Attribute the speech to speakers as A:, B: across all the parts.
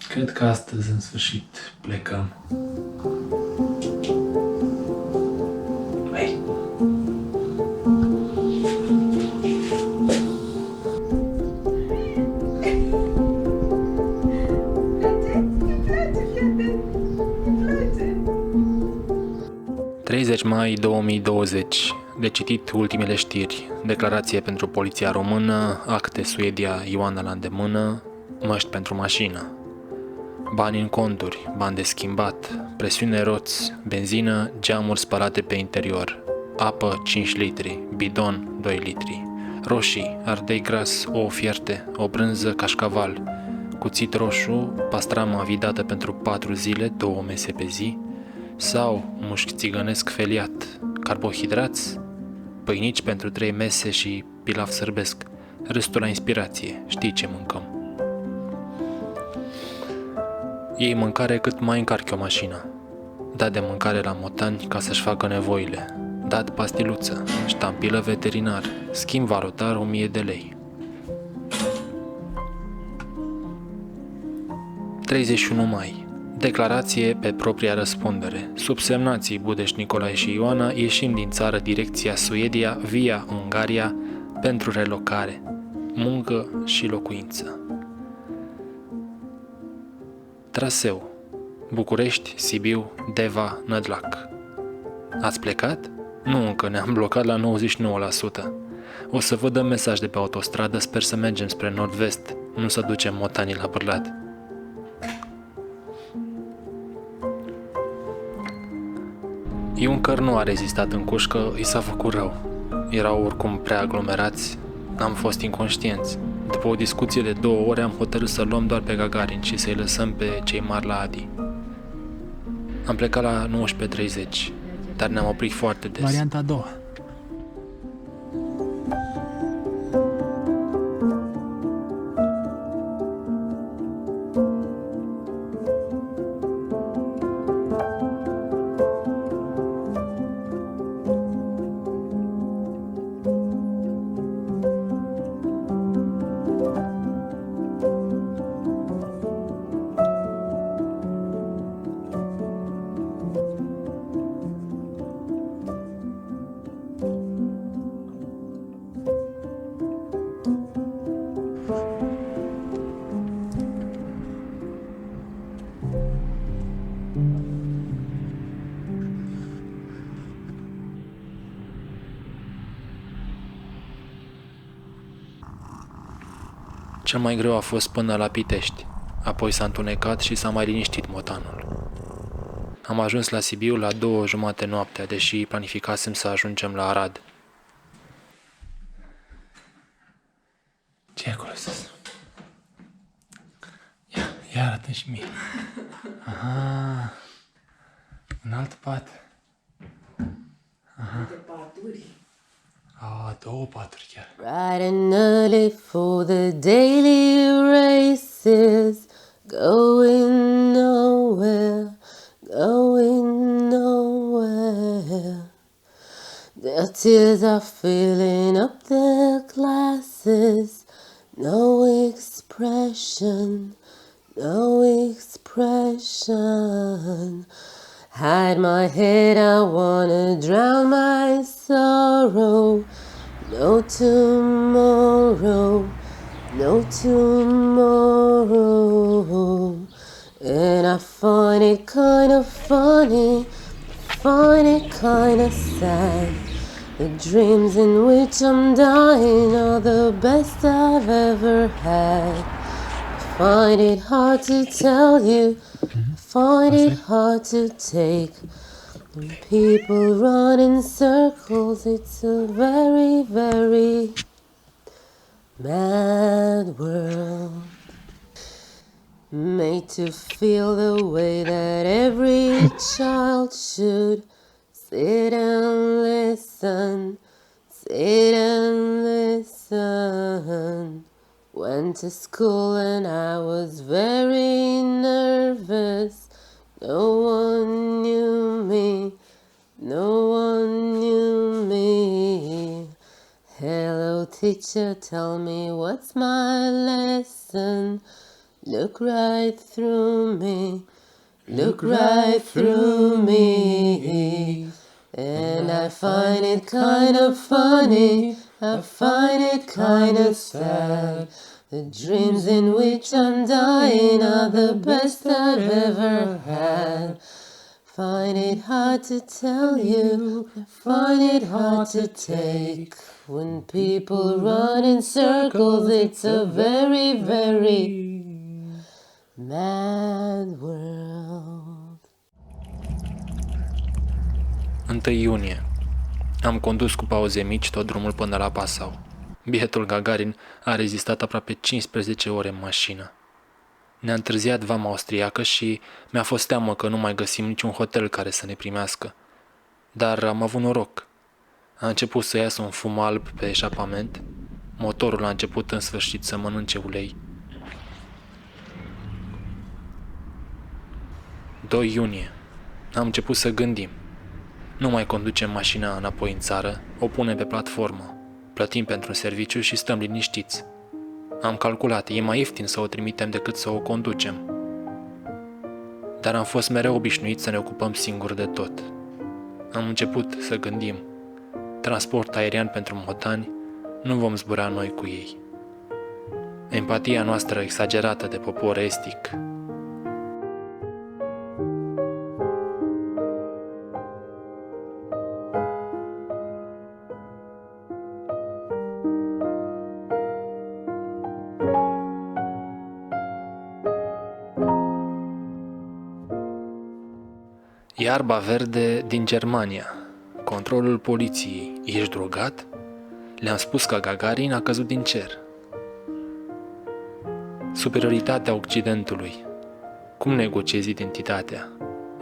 A: Cred că astăzi, în sfârșit, plecăm. Hai! ...30 mai 2020, de citit ultimele știri, declarație pentru poliția română, acte Suedia Ioana la îndemână, măști pentru mașină. Bani în conturi, bani de schimbat, presiune roți, benzină, geamuri spălate pe interior, apă 5 litri, bidon 2 litri, roșii, ardei gras, ouă fierte, o brânză cașcaval, cuțit roșu, pastramă avidată pentru 4 zile, 2 mese pe zi, sau mușchi țigănesc feliat, carbohidrați, pâinici pentru 3 mese și pilaf sârbesc, restul la inspirație, știi ce mâncăm. Iei mâncare cât mai încarci o mașină. Dat de mâncare la motani ca să-și facă nevoile. Dat pastiluță, ștampilă veterinar, schimb valutar 1000 de lei. 31 mai. Declarație pe propria răspundere. Subsemnații Budeș, Nicolae și Ioana ieșim din țară direcția Suedia via Ungaria pentru relocare, muncă și locuință. Traseu: București, Sibiu, Deva, Nădlac. Ați plecat? Nu, încă ne-am blocat la 99%. O să vă dăm mesaj de pe autostradă, sper să mergem spre nord-vest, nu să ducem motanii la Bârlad. Juncker nu a rezistat în cușcă, i s-a făcut rău. Erau oricum prea aglomerați, am fost inconștienți. După o discuție de 2 ore am hotărât să luăm doar pe Gagarin și să-i lăsăm pe cei mari la Adi. Am plecat la 19:30, dar ne-am oprit foarte des.
B: Varianta a doua.
A: Cel mai greu a fost până la Pitești, apoi s-a întunecat și s-a mai liniștit motanul. Am ajuns la Sibiu la 2:30 noaptea, deși planificasem să ajungem la Arad.
B: Ce acolo sus? Ia arată și mie. Aha. Un alt pat. Aha. Ah, 2 paturi chiar.
C: Bright and early for the daily races, going nowhere, going nowhere. Their tears are filling up their glasses, no expression, no expression. Hide my head, I wanna drown my sorrow. No tomorrow, no tomorrow. And I find it kind of funny, find it kind of sad. The dreams in which I'm dying are the best I've ever had. I find it hard to tell you, find it hard to take. When people run in circles, it's a very, very mad world. Made to feel the way that every child should. Sit and listen, sit and listen. Went to school and I was very nervous. No one knew me, no one knew me. Hello teacher, tell me what's my lesson. look right through me, look right through me. And I find it kind of funny, I find it kind of sad. The dreams in which I'm dying are the best I've ever had. Find it hard to tell you, find it hard to take. When people run in circles, it's a very, very mad world.
A: 1 iunie. Am condus cu pauze mici tot drumul până la Passau. Bietul Gagarin a rezistat aproape 15 ore în mașină. Ne-a întârziat vama austriacă și mi-a fost teamă că nu mai găsim niciun hotel care să ne primească. Dar am avut noroc. A început să iasă un fum alb pe eșapament, motorul a început în sfârșit să mănânce ulei. 2 iunie. Am început să gândim. Nu mai conducem mașina înapoi în țară, o punem pe platformă, plătim pentru un serviciu și stăm liniștiți. Am calculat, e mai ieftin să o trimitem decât să o conducem. Dar am fost mereu obișnuiți să ne ocupăm singuri de tot. Am început să gândim. Transport aerian pentru motani, nu vom zbura noi cu ei. Empatia noastră exagerată de popor estic. Iarba verde din Germania. Controlul poliției. Ești drogat? Le-am spus că Gagarin a căzut din cer. Superioritatea Occidentului. Cum negociezi identitatea?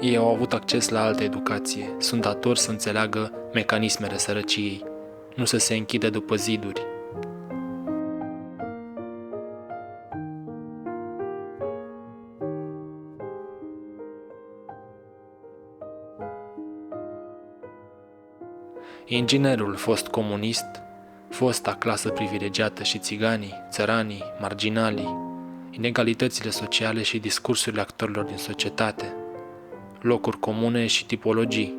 A: Ei au avut acces la altă educație. Sunt datori să înțeleagă mecanismele sărăciei, nu să se închidă după ziduri. Inginerul fost comunist, fosta clasă privilegiată și țiganii, țăranii, marginalii, inegalitățile sociale și discursurile actorilor din societate, locuri comune și tipologii.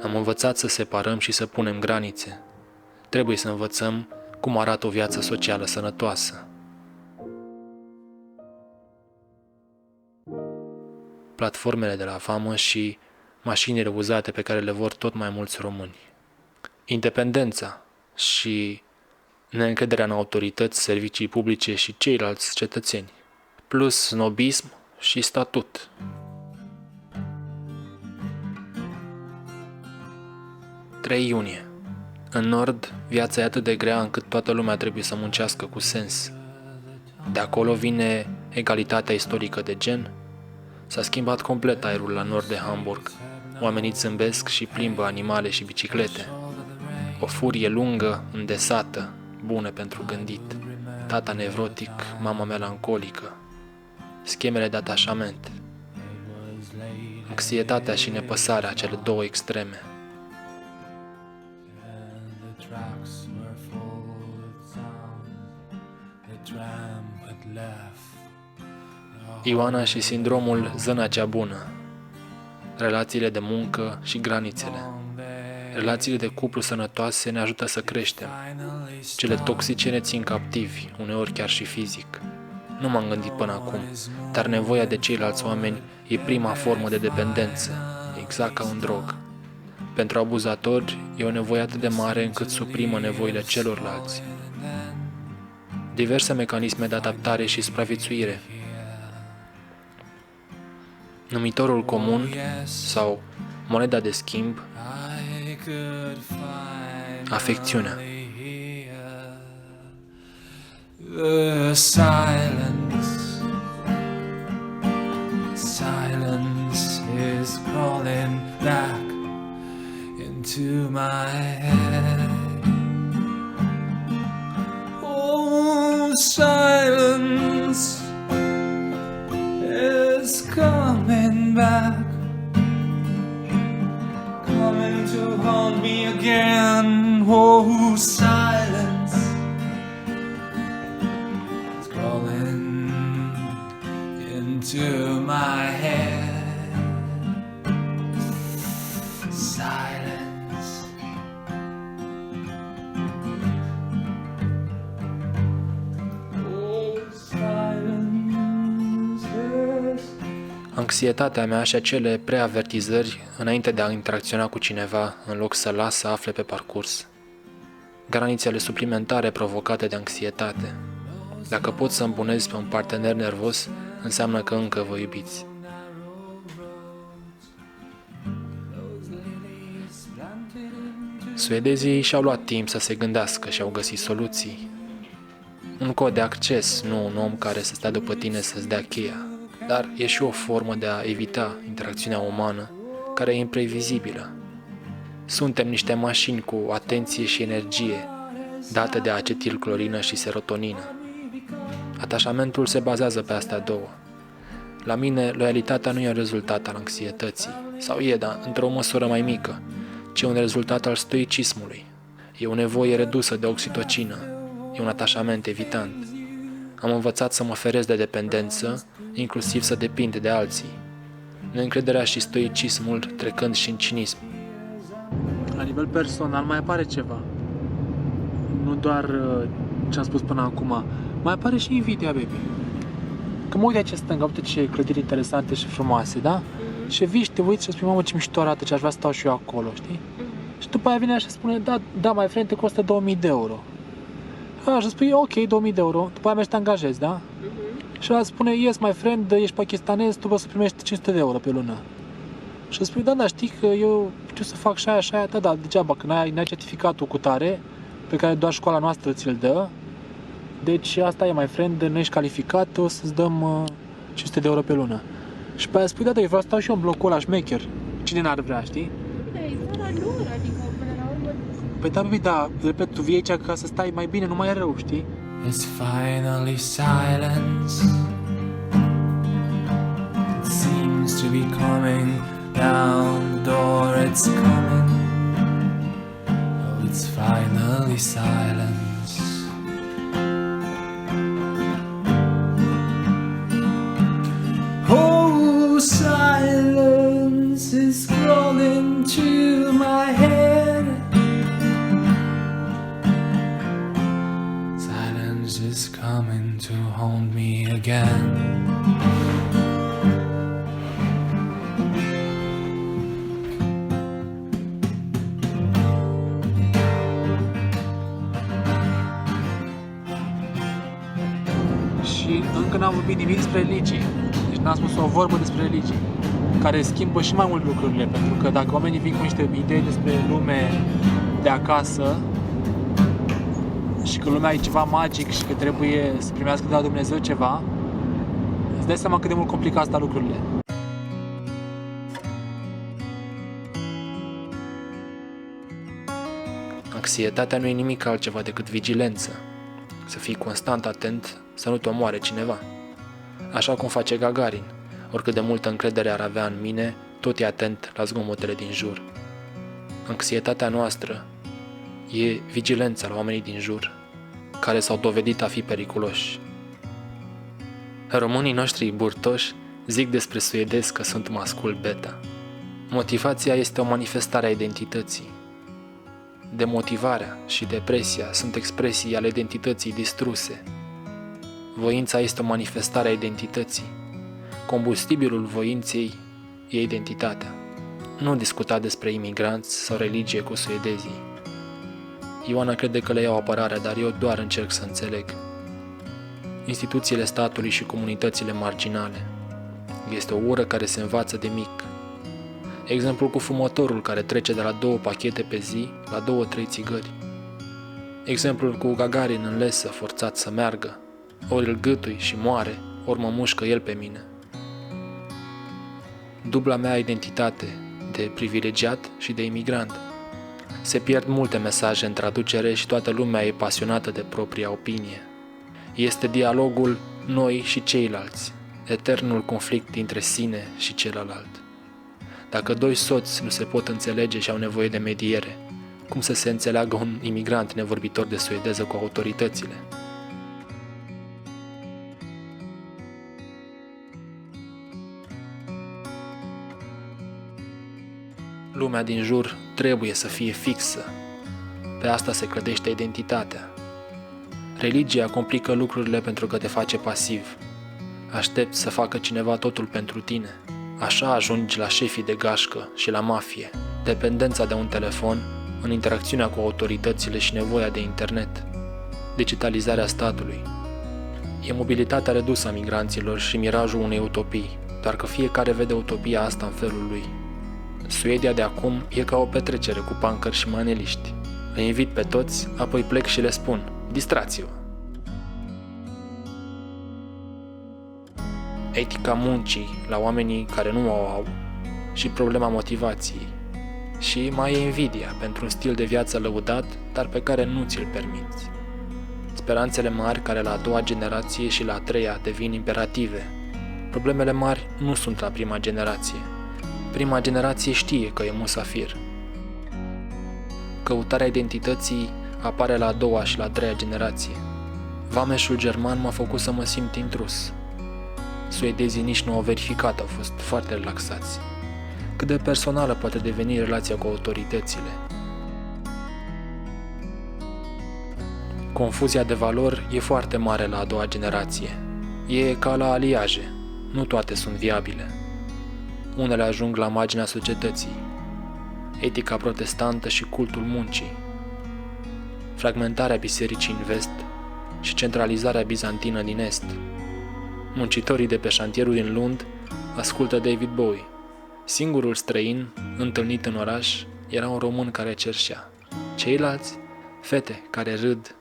A: Am învățat să separăm și să punem granițe. Trebuie să învățăm cum arată o viață socială sănătoasă. Platformele de la vamă și mașinile uzate pe care le vor tot mai mulți români. Independența și neîncrederea în autorități, servicii publice și ceilalți cetățeni, plus snobism și statut. – 3 iunie. În Nord, viața e atât de grea încât toată lumea trebuie să muncească cu sens. De acolo vine egalitatea istorică de gen. S-a schimbat complet aerul la nord de Hamburg. Oamenii zâmbesc și plimbă animale și biciclete. O furie lungă, îndesată, bună pentru gândit. Tata nevrotic, mama melancolică. Schemele de atașament. Anxietatea și nepăsarea, cele două extreme. Ioana și sindromul zâna cea bună. Relațiile de muncă și granițele. Relațiile de cuplu sănătoase ne ajută să creștem. Cele toxice ne țin captivi, uneori chiar și fizic. Nu m-am gândit până acum, dar nevoia de ceilalți oameni e prima formă de dependență, exact ca un drog. Pentru abuzatori e o nevoie atât de mare încât suprimă nevoile celorlalți. Diverse mecanisme de adaptare și supraviețuire. Numitorul comun sau moneda de schimb, afecțiunea.
D: The silence is crawling back into my head. Oh, silence is coming back, coming to haunt me again. Oh, silence is crawling into my head. Silence. Oh, silence.
A: Anxietatea mea și acele preavertizări înainte de a interacționa cu cineva, în loc să las să afle pe parcurs. Granițele suplimentare provocate de anxietate. Dacă poți să îmbunezi pe un partener nervos, înseamnă că încă vă iubiți. Suedezii și-au luat timp să se gândească și au găsit soluții. Un cod de acces, nu un om care să stea după tine să-ți dea cheia, dar e și o formă de a evita interacțiunea umană, care e imprevizibilă. Suntem niște mașini cu atenție și energie, date de acetilclorină și serotonină. Atașamentul se bazează pe astea două. La mine, loialitatea nu e un rezultat al anxietății, sau e, dar într-o măsură mai mică, ci un rezultat al stoicismului. E o nevoie redusă de oxitocină, e un atașament evitant. Am învățat să mă feresc de dependență, inclusiv să depind de alții. Neîncrederea și stoicismul trecând și în cinism.
B: La nivel personal mai apare ceva. Nu doar ce am spus până acum. Mai apare și invidia, baby. Că mă uit aici stânga, uite ce clădiri interesante și frumoase, da? Și vii și te uiți și spui, mamă, ce mișto arată, ce aș vrea să stau și eu acolo, știi? Și după aia vine așa și spune, da, mai friend, te costă 2000 de euro. Și spui, ok, 2000 de euro, după aia mergi să te angajezi, da? Și ăla spune, yes, my friend, ești pakistanez, tu poți să primești 500 de euro pe lună. Și spui, da, știi că eu știu să fac și aia, da, degeaba, că n-ai certificatul cu tare, pe care doar școala noastră ți-l dă. Deci asta e, my friend, nu ești calificat, o să-ți dăm 500 de euro pe lună. Și pe aia spui, da, eu vreau să stau și eu în blocul ăla șmecher. Cine n-ar vrea, știi?
C: Da, e țara lor, adică până la urmă.
B: Păi da, repet, tu vii aici ca să stai mai bine, nu mai e rău, știi?
D: It's finally silence. It seems to be coming down the door, it's coming. Oh, it's finally silence. Oh, silence is crawling to my head. Silence is coming to haunt me again.
B: Și încă n-am vorbit nimic despre religie. Deci n-am spus o vorbă despre religie, care schimbă și mai mult lucrurile, pentru că dacă oamenii vin cu niște idei despre lume de acasă și că lumea e ceva magic și că trebuie să primească de la Dumnezeu ceva, îți dai seama cât de mult complică asta lucrurile.
A: Anxietatea nu e nimic altceva decât vigilență. Să fii constant atent să nu te omoare cineva. Așa cum face Gagarin. Oricât de multă încredere ar avea în mine, tot e atent la zgomotele din jur. Anxietatea noastră e vigilența la oamenii din jur, care s-au dovedit a fi periculoși. Românii noștri burtoși zic despre suedezi că sunt mascul beta. Motivația este o manifestare a identității. Demotivarea și depresia sunt expresii ale identității distruse. Voința este o manifestare a identității. Combustibilul voinței e identitatea. Nu discuta despre imigranți sau religie cu suedezii. Ioana crede că le iau apărarea, dar eu doar încerc să înțeleg. Instituțiile statului și comunitățile marginale. Este o ură care se învață de mic. Exemplul cu fumătorul care trece de la 2 pachete pe zi la 2-3 țigări. Exemplul cu Gagarin în lesă, forțat să meargă. Ori îl gâtui și moare, ori mă mușcă el pe mine. Dubla mea identitate de privilegiat și de imigrant. Se pierd multe mesaje în traducere și toată lumea e pasionată de propria opinie. Este dialogul noi și ceilalți, eternul conflict dintre sine și celălalt. Dacă 2 soți nu se pot înțelege și au nevoie de mediere, cum să se înțeleagă un imigrant nevorbitor de suedeză cu autoritățile? Lumea din jur trebuie să fie fixă. Pe asta se clădește identitatea. Religia complică lucrurile pentru că te face pasiv. Aștepți să facă cineva totul pentru tine. Așa ajungi la șefii de gașcă și la mafie, dependența de un telefon, în interacțiunea cu autoritățile și nevoia de internet, digitalizarea statului. E mobilitatea redusă a migranților și mirajul unei utopii, doar că fiecare vede utopia asta în felul lui. Suedia de acum e ca o petrecere cu pancări și maneliști. Îi invit pe toți, apoi plec și le spun: distrați-vă! Etica muncii la oamenii care nu o au și problema motivației. Și mai e invidia pentru un stil de viață lăudat, dar pe care nu ți-l permiți. Speranțele mari care la a doua generație și la a treia devin imperative. Problemele mari nu sunt la prima generație. Prima generație știe că e musafir. Căutarea identității apare la a doua și la a treia generație. Vameșul german m-a făcut să mă simt intrus. Suedezii nici nu au verificat, au fost foarte relaxați. Cât de personală poate deveni relația cu autoritățile. Confuzia de valori e foarte mare la a doua generație. E ca la aliaje, nu toate sunt viabile. Unele ajung la marginea societății. Etica protestantă și cultul muncii. Fragmentarea bisericii în vest și centralizarea bizantină din est. Muncitorii de pe șantierul din Lund ascultă David Bowie. Singurul străin întâlnit în oraș era un român care cerșea. Ceilalți, fete care râd,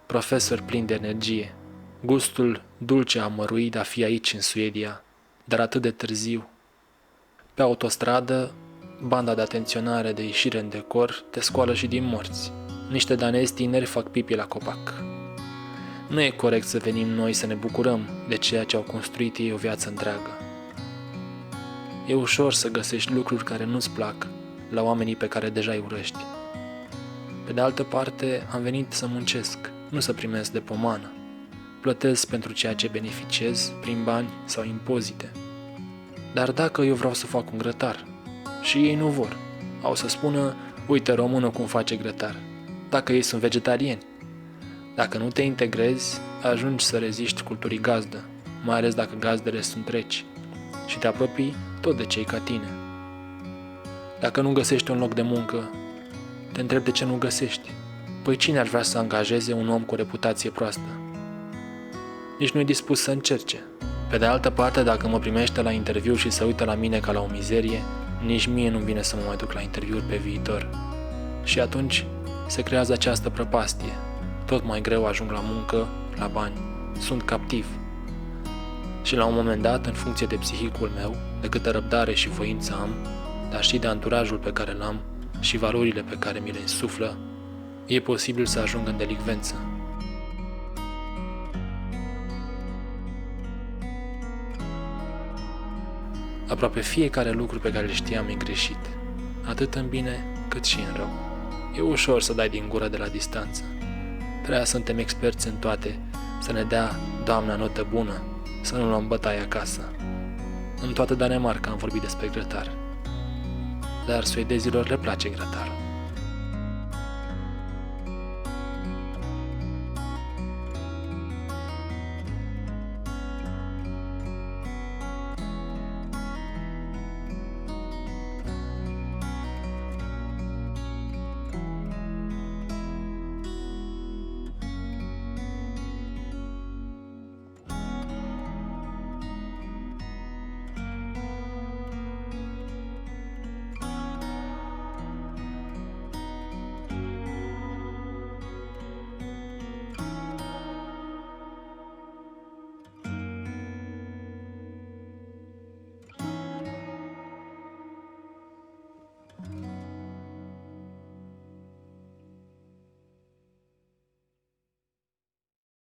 A: profesori plini de energie. Gustul dulce amăruit de a fi aici în Suedia, dar atât de târziu. Pe autostradă, banda de atenționare de ieșire în decor te scoală și din morți. Niște danezi tineri fac pipi la copac. Nu e corect să venim noi să ne bucurăm de ceea ce au construit ei o viață întreagă. E ușor să găsești lucruri care nu-ți plac la oamenii pe care deja îi urăști. Pe de altă parte, am venit să muncesc, nu să primesc de pomană. Plătesc pentru ceea ce beneficiez prin bani sau impozite. Dar dacă eu vreau să fac un grătar și ei nu vor, au să spună: uite românul cum face grătar, dacă ei sunt vegetariani. Dacă nu te integrezi, ajungi să reziști culturii gazdă, mai ales dacă gazdele sunt reci, și te apropii tot de cei ca tine. Dacă nu găsești un loc de muncă, te întrebi de ce nu găsești. Păi cine ar vrea să angajeze un om cu reputație proastă? Nici nu e dispus să încerce. Pe de altă parte, dacă mă primește la interviu și se uită la mine ca la o mizerie, nici mie nu-mi vine să mă mai duc la interviuri pe viitor. Și atunci se creează această prăpastie. Tot mai greu ajung la muncă, la bani. Sunt captiv. Și la un moment dat, în funcție de psihicul meu, de câtă răbdare și voință am, dar și de anturajul pe care l-am și valorile pe care mi le insuflă, e posibil să ajung în delicvență. Aproape fiecare lucru pe care îl știam e greșit, atât în bine cât și în rău. E ușor să dai din gură de la distanță. Prea suntem experți în toate, să ne dea Doamna notă bună, să nu luăm bătaie acasă. În toată Danemarca am vorbit despre grătar, dar suedezilor le place grătarul.